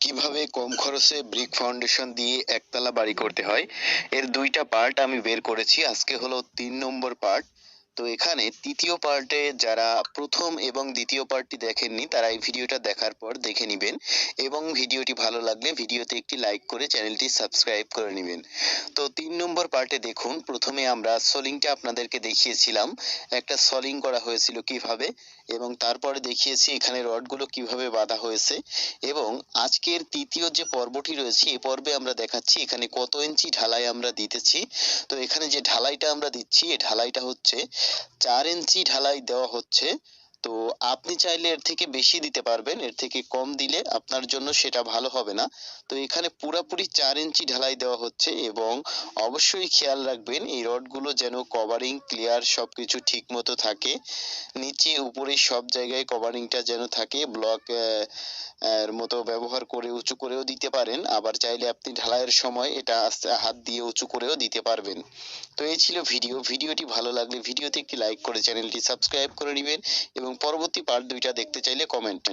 কিভাবে কম খরচে brick foundation দিয়ে একতলা বাড়ি করতে হয় এর দুইটা পার্ট আমি বের করেছি। আজকে হলো 3 নম্বর পার্ট। তো এখানে তৃতীয় পার্টে যারা প্রথম এবং দ্বিতীয় পার্টটি দেখেননি তারা এই ভিডিওটা দেখার পর দেখে নিবেন এবং ভিডিওটি ভালো লাগলে ভিডিওতে একটি লাইক করে চ্যানেলটি সাবস্ক্রাইব করে নেবেন। তো 3 নম্বর পার্টে দেখুন, প্রথমে আমরা সলিংটা আপনাদেরকে দেখিয়েছিলাম, একটা সলিং করা হয়েছিল কিভাবে, এবং তারপরে দেখিয়েছি এখানে রডগুলো কিভাবে বাঁধা হয়েছে। এবং আজকের তৃতীয় যে পর্বটি রয়েছে এই পর্বে আমরা দেখাচ্ছি এখানে কত ইঞ্চি ঢালাই আমরা দিতেছি। তো এখানে যে ঢালাইটা আমরা দিচ্ছি এই ঢালাইটা হচ্ছে 4 ইঞ্চি ঢালাই দেওয়া হচ্ছে। তো আপনি চাইলে এর থেকে বেশি দিতে পারবেন, এর থেকে কম দিলে আপনার জন্য সেটা ভালো হবে না। তো এখানে পুরাপুরি 4 ইঞ্চি ঢালাই দেওয়া হচ্ছে এবং অবশ্যই খেয়াল রাখবেন এই রডগুলো যেন কভারিং ক্লিয়ার সবকিছু ঠিক মতো থাকে, নিচে উপরে সব জায়গায় কভারিংটা যেন থাকে। ব্লক এর মতো ব্যবহার করে উঁচু করেও দিতে পারেন, আবার চাইলে আপনি ঢালাইয়ের সময় এটা আস্তে হাত দিয়ে উঁচু করেও দিতে পারবেন। তো এই ছিল ভিডিওটি ভালো লাগলে ভিডিওতে একটি লাইক করে চ্যানেলটি সাবস্ক্রাইব করে নেবেন এবং পরবর্তী পার্ট দুইটা দেখতে চাইলে কমেন্ট